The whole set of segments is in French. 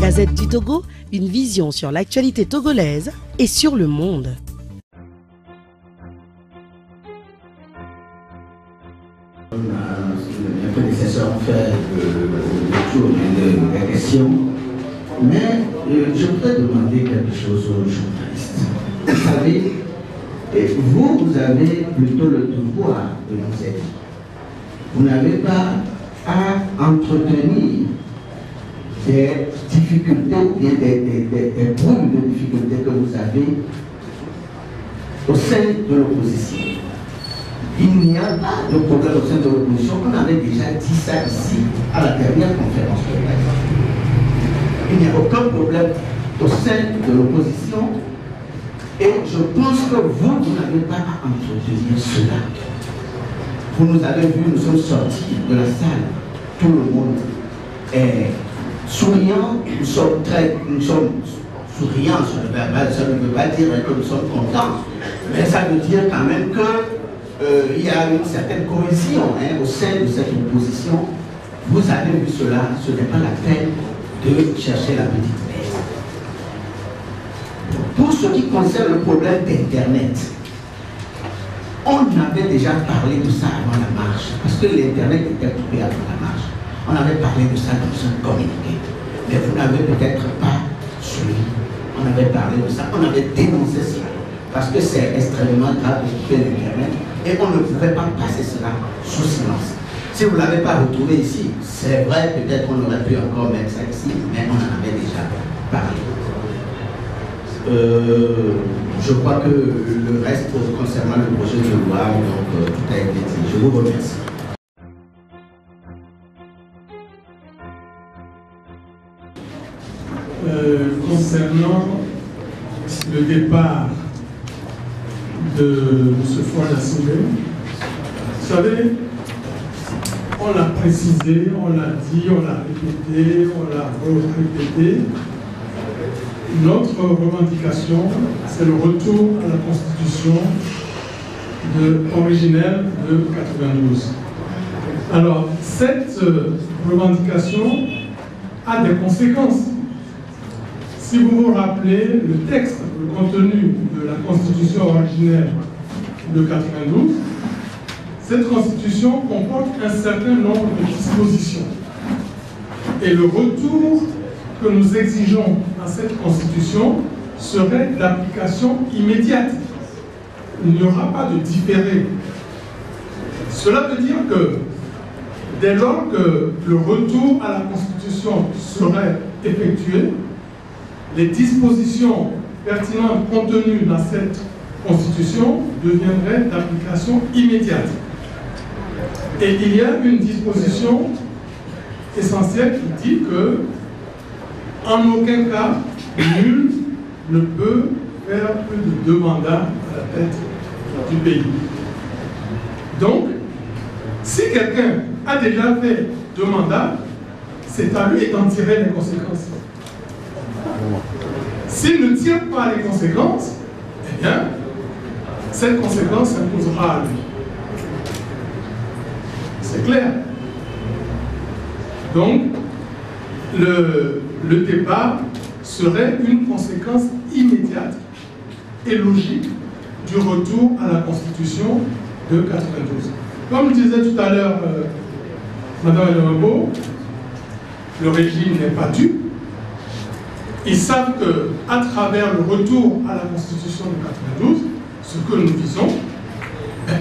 Gazette du Togo, une vision sur l'actualité togolaise et sur le monde. Mes prédécesseurs ont fait le tour de la question, mais je voudrais demander quelque chose aux journalistes. Vous savez, vous avez plutôt le devoir de nous aider. Vous n'avez pas à entretenir des difficultés ou bien des boules de difficultés que vous avez au sein de l'opposition. Il n'y a pas de problème au sein de l'opposition. On avait déjà dit ça ici à la dernière conférence de presse. Il n'y a aucun problème au sein de l'opposition et je pense que vous n'avez pas à entretenir cela. Vous nous avez vu, nous sommes sortis de la salle, tout le monde est souriant, nous sommes souriants sur le verbal, ça ne veut pas dire que nous sommes contents, mais ça veut dire quand même qu'il y a une certaine cohésion au sein de cette opposition. Vous avez vu cela, ce n'est pas la peine de chercher la petite bête. Pour ce qui concerne le problème d'Internet, on avait déjà parlé de ça avant la marche, parce que l'Internet était coupé avant la marche. On avait parlé de ça dans un communiqué, mais vous n'avez peut-être pas suivi. On avait parlé de ça, on avait dénoncé cela, parce que c'est extrêmement grave de couper l'Internet, et on ne pouvait pas passer cela sous silence. Si vous ne l'avez pas retrouvé ici, c'est vrai, peut-être qu'on aurait pu encore mettre ça ici, mais on en avait déjà parlé. Je crois que le reste concernant le projet de loi, donc tout a été dit. Je vous remercie. Concernant le départ de M. Fouad-Nassingbe, vous savez, on l'a précisé, on l'a dit, on l'a répété, on l'a répété. Notre revendication, c'est le retour à la Constitution originelle de 92. Alors, cette revendication a des conséquences. Si vous vous rappelez le texte, le contenu de la Constitution originelle de 92, cette Constitution comporte un certain nombre de dispositions. Et le retour que nous exigeons à cette Constitution serait l'application immédiate. Il n'y aura pas de différé. Cela veut dire que dès lors que le retour à la Constitution serait effectué, les dispositions pertinentes contenues dans cette Constitution deviendraient d'application immédiate. Et il y a une disposition essentielle qui dit que en aucun cas, nul ne peut faire plus de 2 mandats à la tête du pays. Donc, si quelqu'un a déjà fait 2 mandats, c'est à lui d'en tirer les conséquences. S'il ne tire pas les conséquences, eh bien, cette conséquence s'imposera à lui. C'est clair. Donc, le départ serait une conséquence immédiate et logique du retour à la Constitution de 92. Comme disait tout à l'heure Mme Elembo, le régime n'est pas dû. Ils savent qu'à travers le retour à la Constitution de 92, ce que nous visons,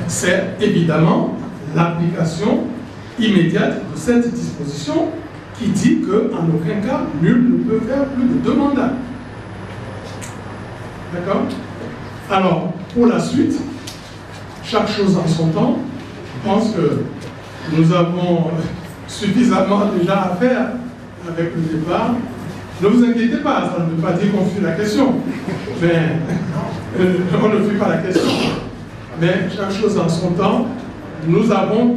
c'est évidemment l'application immédiate de cette disposition qui dit qu'en aucun cas, nul ne peut faire plus de 2 mandats. D'accord? Alors, pour la suite, chaque chose en son temps, je pense que nous avons suffisamment déjà à faire avec le départ. Ne vous inquiétez pas, ça ne veut pas dire qu'on fuit la question. Mais on ne fuit pas la question. Mais chaque chose en son temps, nous savons,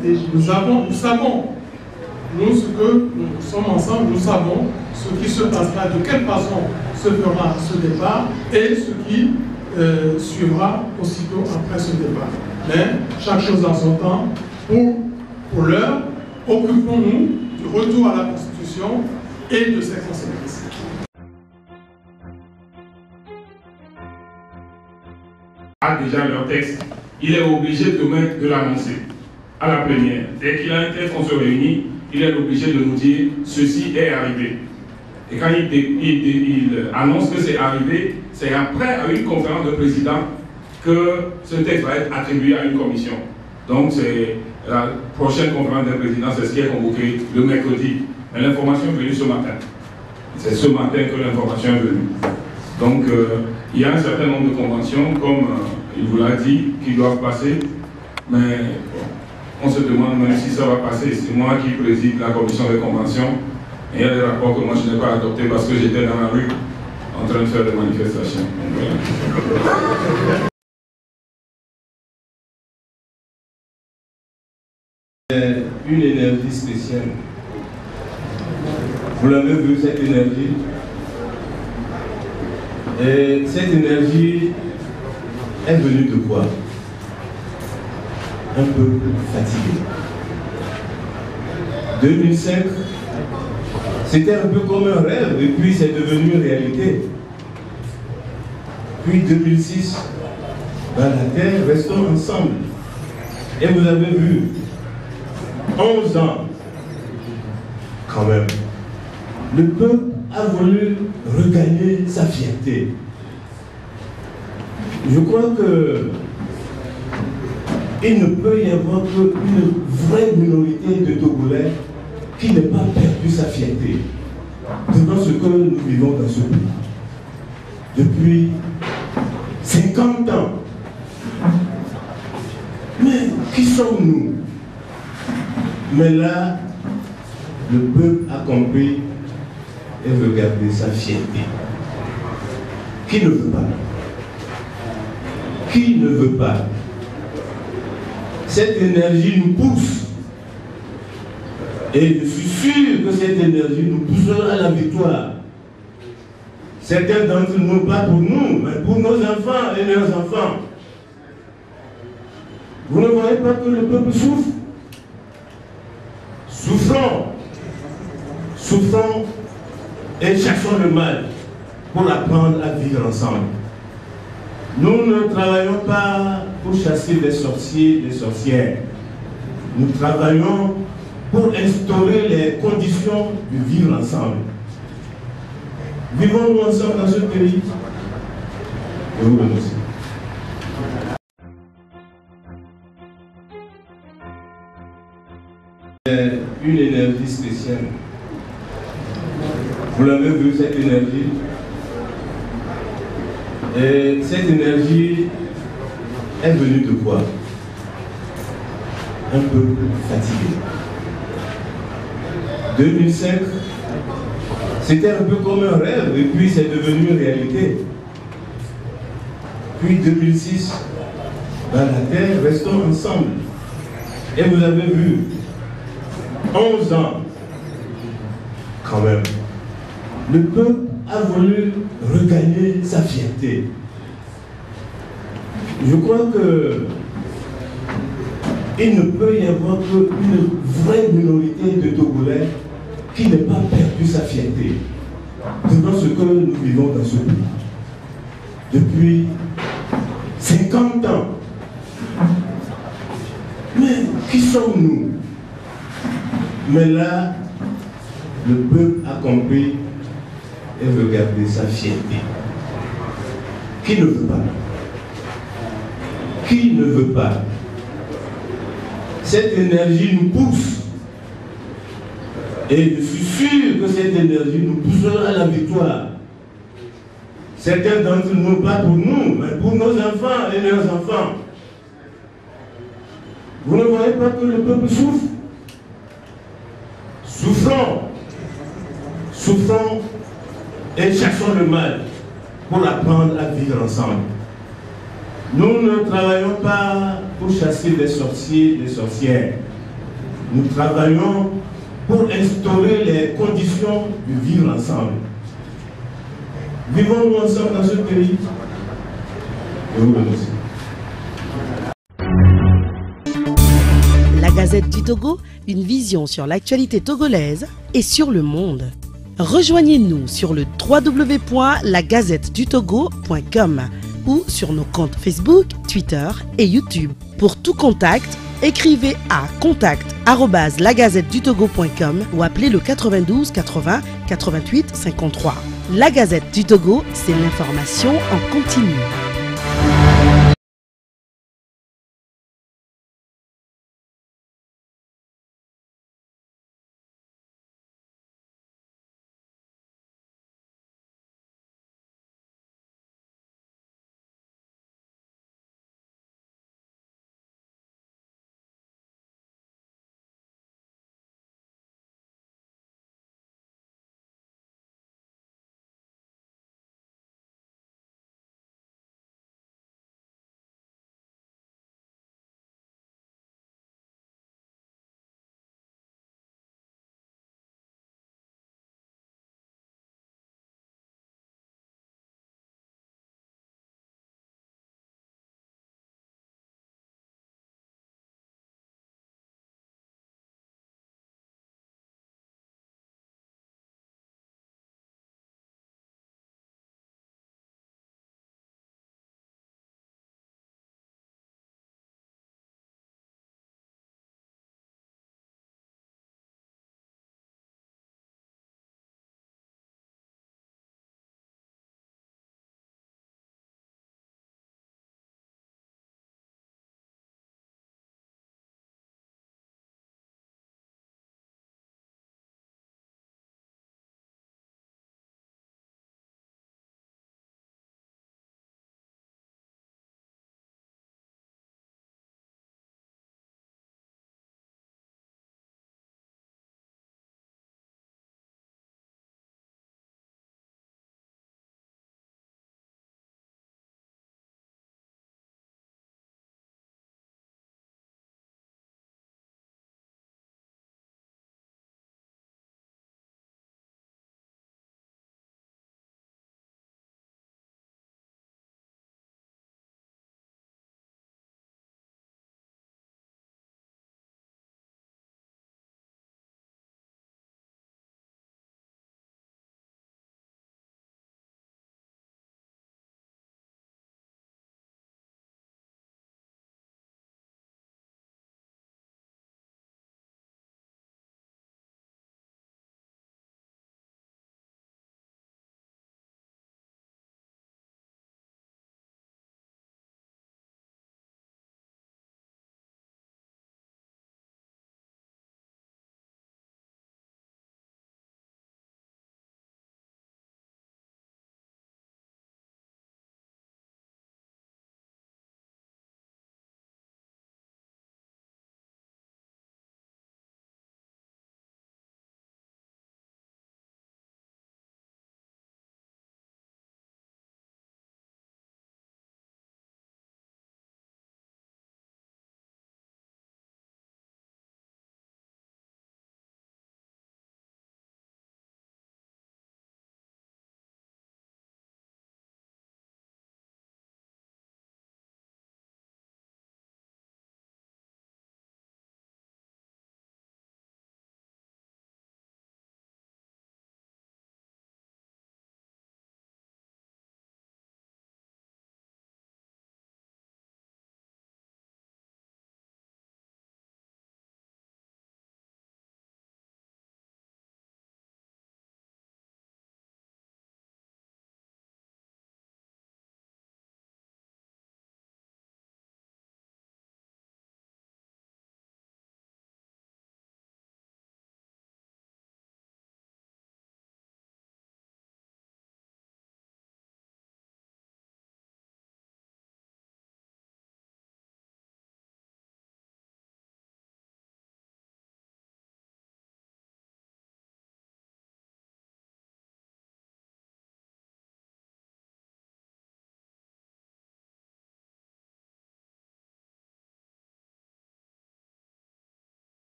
nous, ce que nous sommes ensemble, nous savons ce qui se passera, de quelle façon se fera ce départ et ce qui suivra aussitôt après ce départ. Mais chaque chose en son temps, pour l'heure, occupons-nous du retour à la Constitution et de ses conséquences. A déjà leur texte, il est obligé de l'annoncer à la plénière. Dès qu'il a un texte, on se réunit, il est obligé de nous dire ceci est arrivé. Et quand il annonce que c'est arrivé, c'est après, à une conférence de président, que ce texte va être attribué à une commission. Donc c'est la prochaine conférence de président, c'est ce qui est convoqué le mercredi. Mais l'information est venue ce matin. C'est ce matin que l'information est venue. Donc il y a un certain nombre de conventions, comme il vous l'a dit, qui doivent passer. Mais bon, on se demande même si ça va passer. C'est moi qui préside la commission des conventions. Et il y a des rapports que moi je n'ai pas adoptés parce que j'étais dans la rue en train de faire des manifestations. Une énergie spéciale. Vous l'avez vu, cette énergie. Et cette énergie est venue de quoi? Un peu fatigué. 2005, c'était un peu comme un rêve et puis c'est devenu une réalité. Puis 2006, dans la terre, restons ensemble. Et vous avez vu, 11 ans, quand même, le peuple a voulu regagner sa fierté. Je crois que il ne peut y avoir qu'une vraie minorité de Togolais qui n'ait pas perdu sa fierté devant ce que nous vivons dans ce pays. Depuis 50 ans. Mais qui sommes-nous? Mais là, le peuple a compris et regardé sa fierté. Qui ne veut pas? Qui ne veut pas? Cette énergie nous pousse. Et je suis sûr que cette énergie nous poussera à la victoire. Certains d'entre nous, pas pour nous, mais pour nos enfants et leurs enfants. Vous ne voyez pas que le peuple souffre? Souffrons. Souffrons et cherchons le mal pour apprendre à vivre ensemble. Nous ne travaillons pas pour chasser des sorciers, des sorcières. Nous travaillons pour instaurer les conditions de vivre ensemble. Vivons-nous ensemble dans ce pays. Je vous remercie. Une énergie spéciale. Vous l'avez vu, cette énergie. Et cette énergie est venue de quoi? Un peu fatigué. 2005, c'était un peu comme un rêve et puis c'est devenu une réalité. Puis 2006, dans la terre, restons ensemble. Et vous avez vu, 11 ans, quand même, le peuple a voulu regagner sa fierté. Je crois que il ne peut y avoir qu'une vraie minorité de Togolais qui n'ait pas perdu sa fierté devant ce que nous vivons dans ce pays. Depuis 50 ans. Mais qui sommes-nous? Mais là, le peuple a compris et regardé sa fierté. Qui ne veut pas? Qui ne veut pas? Cette énergie nous pousse. Et je suis sûr que cette énergie nous poussera à la victoire. Certains d'entre nous, pas pour nous, mais pour nos enfants et leurs enfants. Vous ne voyez pas que le peuple souffre? Souffrons. Souffrons et cherchons le mal pour apprendre à vivre ensemble. Nous ne travaillons pas pour chasser des sorciers, des sorcières. Nous travaillons pour instaurer les conditions de vivre ensemble. Vivons-nous ensemble dans ce pays. Je vous remercie. La Gazette du Togo, une vision sur l'actualité togolaise et sur le monde. Rejoignez-nous sur le www.lagazettedutogo.com ou sur nos comptes Facebook, Twitter et YouTube. Pour tout contact, écrivez à contact@lagazettedutogo.com ou appelez le 92 80 88 53. La Gazette du Togo, c'est l'information en continu.